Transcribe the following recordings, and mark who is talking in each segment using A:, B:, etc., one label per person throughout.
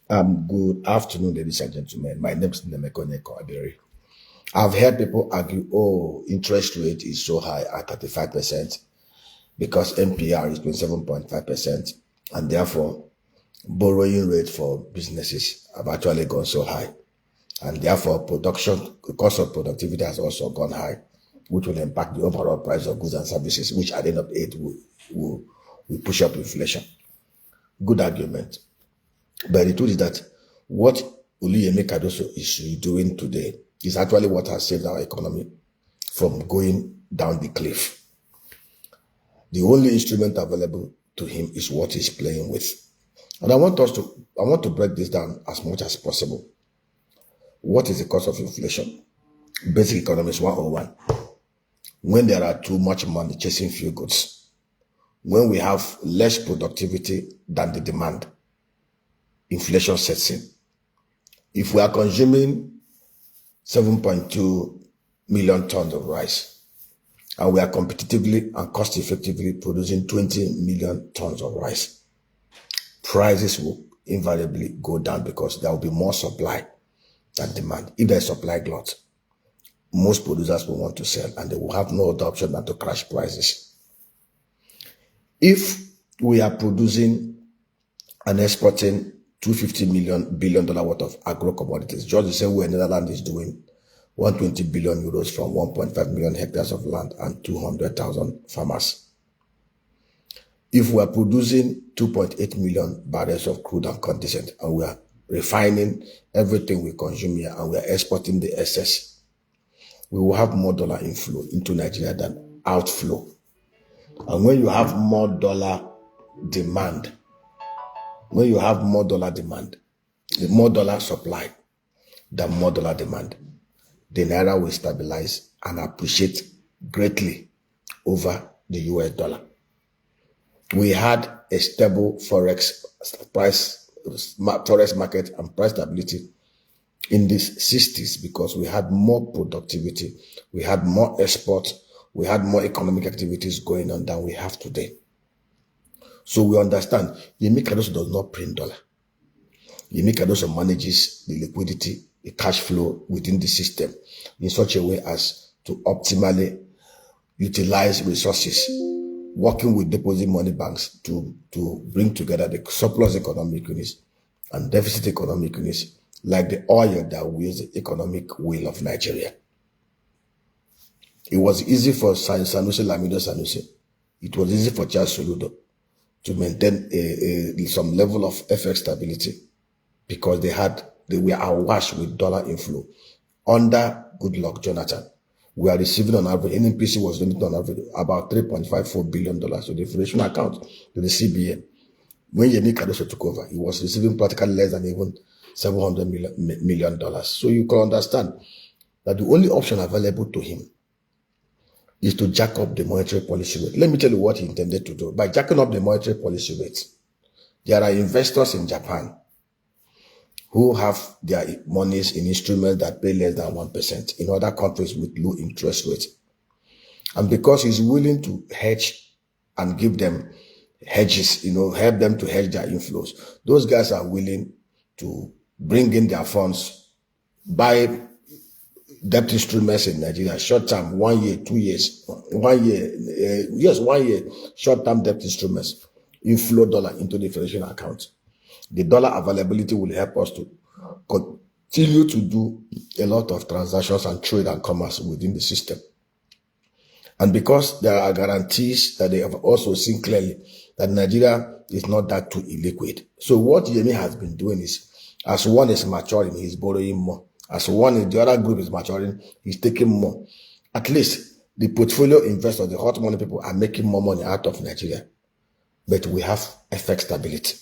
A: Good afternoon, ladies and gentlemen. My name is Nemekone Abiri. I've heard people argue, oh, interest rate is so high at 35% because MPR is 27.5%, and therefore borrowing rate for businesses have actually gone so high. And therefore the cost of productivity has also gone high, which will impact the overall price of goods and services, which at the end of the day will push up inflation. Good argument. But the truth is that what Oluyemi Cardoso is doing today is actually what has saved our economy from going down the cliff. The only instrument available to him is what he's playing with. And I want to break this down as much as possible. What is the cause of inflation? Basic economics 101. When there are too much money chasing few goods, when we have less productivity than the demand, inflation sets in. If we are consuming 7.2 million tons of rice, and we are competitively and cost effectively producing 20 million tons of rice, prices will invariably go down because there will be more supply than demand. If there is supply glut, most producers will want to sell and they will have no other option than to crash prices. If we are producing and exporting $250 billion worth of agro commodities, just the same way Netherlands is doing 120 billion euros from 1.5 million hectares of land and 200,000 farmers. If we are producing 2.8 million barrels of crude and condensate, and we are refining everything we consume here and we are exporting the excess, we will have more dollar inflow into Nigeria than outflow. And when you have more dollar demand, the more dollar supply, the more dollar demand, the Naira will stabilize and appreciate greatly over the US dollar. We had a stable forex market and price stability in the 60s because we had more productivity, we had more export, we had more economic activities going on than we have today. So we understand Oluyemi Cardoso does not print dollar. Oluyemi Cardoso manages the liquidity, the cash flow within the system in such a way as to optimally utilize resources, working with deposit money banks to bring together the surplus economic units and deficit economic units, like the oil that wheels the economic wheel of Nigeria. It was easy for Sanusi Lamido Sanusi. It was easy for Charles Soludo to maintain some level of FX stability because they were awash with dollar inflow. Under Goodluck Jonathan, we are receiving on average, NNPC was doing on average about $3.54 billion to the information account to the CBN. When Oluyemi Cardoso took over, he was receiving practically less than even $700 million. So you can understand that the only option available to him is to jack up the monetary policy rate. Let me tell you what he intended to do. By jacking up the monetary policy rate, there are investors in Japan who have their monies in instruments that pay less than 1% in other countries with low interest rates. And because he's willing to hedge and give them hedges, help them to hedge their inflows, those guys are willing to bring in their funds, buy debt instruments in Nigeria, short term, 1 year, 2 years, 1 year, 1 year, short term debt instruments, inflow dollar into the federation account. The dollar availability will help us to continue to do a lot of transactions and trade and commerce within the system. And because there are guarantees that they have also seen clearly that Nigeria is not that too illiquid. So what Oluyemi has been doing is, as one is maturing, he's borrowing more. As the other group is maturing, he's taking more. At least the portfolio investors, the hot money people, are making more money out of Nigeria. But we have FX stability.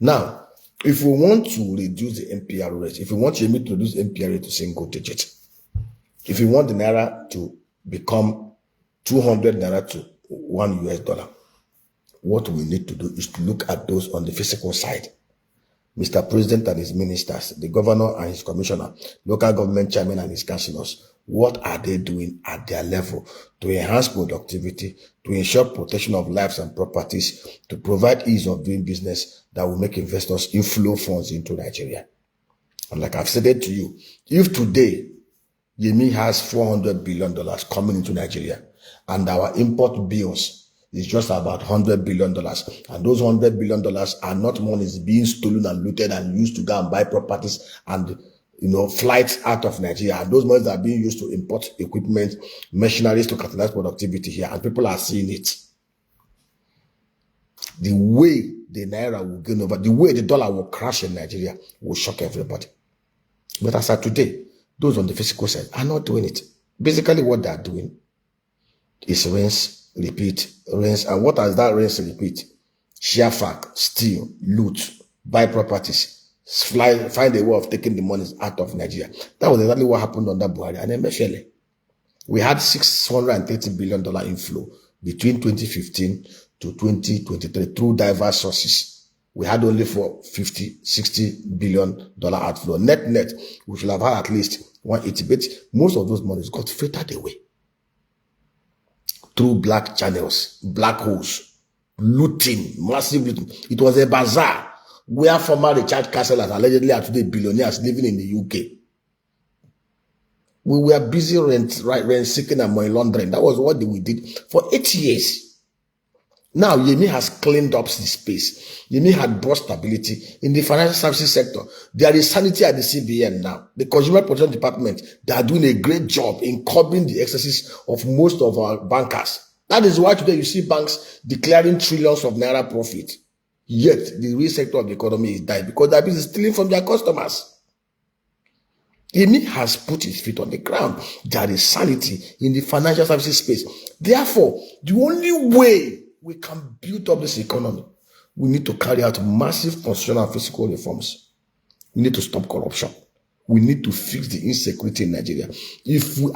A: Now, if we want to reduce the MPR rate, if we want Oluyemi to reduce MPR rate to single digit, if we want the Naira to become 200 Naira to $1 US, what we need to do is to look at those on the physical side. Mr. President and his ministers, the governor and his commissioner, local government chairman and his councillors, What are they doing at their level to enhance productivity, to ensure protection of lives and properties, to provide ease of doing business that will make investors inflow funds into Nigeria? And like I've said it to you, if today Yemi has $400 billion coming into Nigeria and our import bills is just about $100 billion, and those $100 billion are not monies being stolen and looted and used to go and buy properties and flights out of Nigeria, and those monies are being used to import equipment, machineries to catalyze productivity here, and people are seeing it. The way the Naira will gain over, the way the dollar will crash in Nigeria will shock everybody. But as of today, those on the physical side are not doing it. Basically, what they are doing is rinse, repeat, rinse. And what has that rinse, repeat? Share fact, steal, loot, buy properties, find a way of taking the monies out of Nigeria. That was exactly what happened under Buhari and Emefiele. We had $630 billion inflow between 2015 to 2023 through diverse sources. We had only for $60 billion outflow. Net, we should have had at least 180, but most of those monies got filtered away through black channels, black holes, looting, massive looting. It was a bazaar where former Richard Castlers allegedly are today billionaires living in the UK. We were busy rent seeking and money laundering. That was what we did for 8 years. Now, Yemi has cleaned up the space. Yemi had brought stability in the financial services sector. There is sanity at the CBN now. The Consumer Protection Department, they are doing a great job in curbing the excesses of most of our bankers. That is why today you see banks declaring trillions of naira profit. Yet, the real sector of the economy is dying because that is stealing from their customers. Yemi has put his feet on the ground. There is sanity in the financial services space. Therefore, the only way we can build up this economy, we need to carry out massive constitutional and physical reforms. We need to stop corruption. We need to fix the insecurity in Nigeria.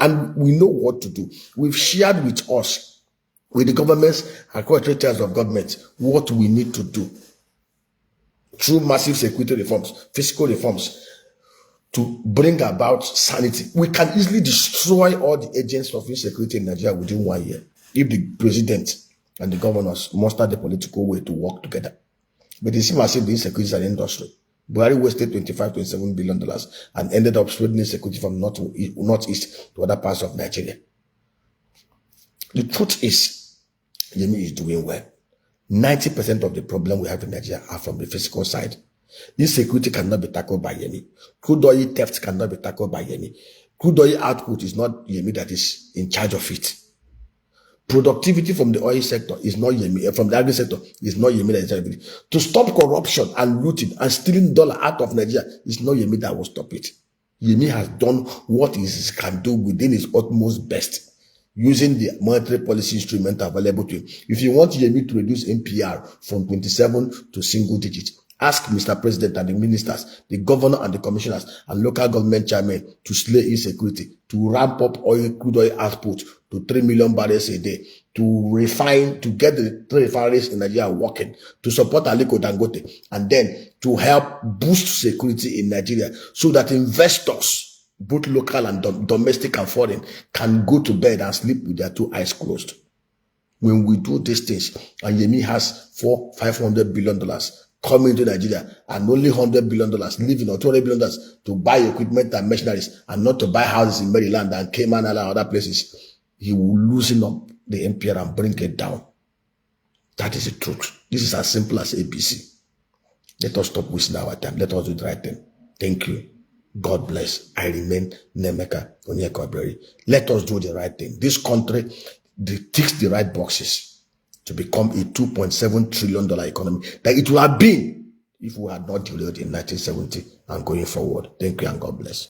A: And we know what to do. We've shared with us, with the governments and tiers of government, what we need to do through massive security reforms, fiscal reforms, to bring about sanity. We can easily destroy all the agents of insecurity in Nigeria within 1 year if the president and the governors muster the political way to work together. But it seems as if the insecurity is an industry. Buhari wasted $27 billion and ended up spreading insecurity from northeast to other parts of Nigeria. The truth is, Yemi is doing well. 90% of the problem we have in Nigeria are from the physical side. Insecurity cannot be tackled by Yemi. Crude oil theft cannot be tackled by Yemi. Crude oil output is not Yemi that is in charge of it. Productivity from the oil sector is not Yemi, from the agri sector is not Yemi that is in charge of it. To stop corruption and looting and stealing dollar out of Nigeria is not Yemi that will stop it. Yemi has done what he can do within his utmost best, using the monetary policy instrument available to him. If you want Yemi to reduce NPR from 27 to single digits, ask Mr. President and the ministers, the governor and the commissioners and local government chairmen to slay insecurity, to ramp up crude oil output to 3 million barrels a day, to refine, to get the 3 refineries in Nigeria working, to support Aliko Dangote, and then to help boost security in Nigeria so that investors, both local and domestic and foreign, can go to bed and sleep with their 2 eyes closed. When we do these things, and Yemi has $500 billion coming to Nigeria and only $100 billion leaving, or $200 billion to buy equipment and machineries and not to buy houses in Maryland and Cayman Island and other places, he will loosen up the NPR and bring it down. That is the truth. This is as simple as ABC. Let us stop wasting our time. Let us do the right thing. Thank you. God bless. I remain Nemeka Onyeka. Let us do the right thing. This country ticks the right boxes to become a $2.7 trillion economy that it would have been if we had not derailed in 1970 and going forward. Thank you and God bless.